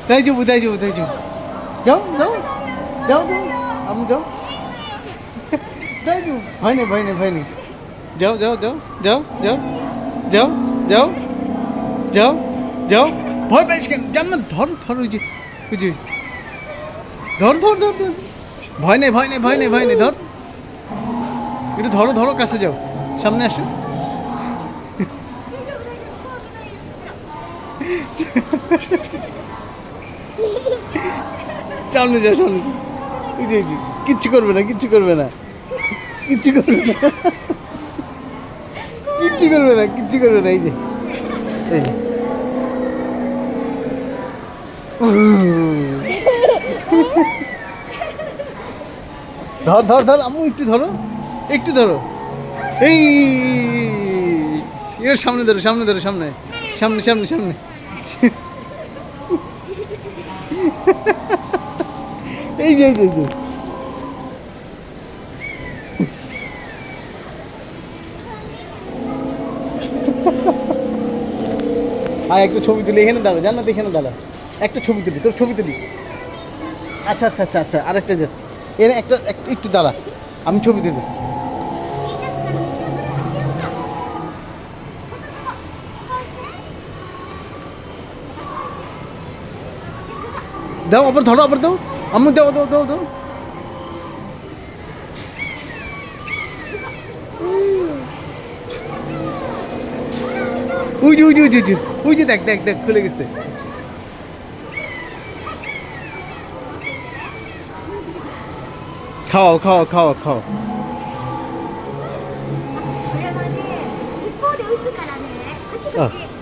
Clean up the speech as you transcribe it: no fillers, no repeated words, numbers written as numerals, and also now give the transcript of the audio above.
大丈夫大丈夫大丈夫যাও যাও যাও যাও আম্মু যাও大丈夫ভয় নেই ভয় নেই ভয় নেই যাও যাও যাও যাও যাও যাও যাও যাও যাও ভয় পাইস কেন জান না ধর ধর ওই যে ধর ধর ধর ধর ভয় নেই ভয় নেই ভয় নেই ভয় নেই ধর একটু ধরো ধরো কাছে যাও সামনে আসো সামনে যাও সামনে এই যে কিচ্ছু করবে না কিচ্ছু করবে না কিচ্ছু করবে না কিচ্ছু করবে না কিচ্ছু করবে না এই যে এই যে ধর ধর ধর আম্মু একটু ধরো এই এর সামনে ধরো সামনে ধরো সামনে সামনে সামনে সামনে এই যে এই যে এই যে একটা ছবি তুলি এখানে দাঁড়া জান্নাত এখানে দাঁড়া একটা ছবি তুলি তোর ছবি তুলি আচ্ছা আচ্ছা আচ্ছা আচ্ছা আরেকটা যাচ্ছে এর একটা একটু দাঁড়া আমি ছবি তুলি দাও আবার ধরো আবার দাও আম্মু দাও দাও দাও দাও ওই যে ওই যে ওই যে ওই যে দেখ দেখ দেখ খুলে গেছে খাও খাও খাও খাও これはね、一方で打つからね、カチカチ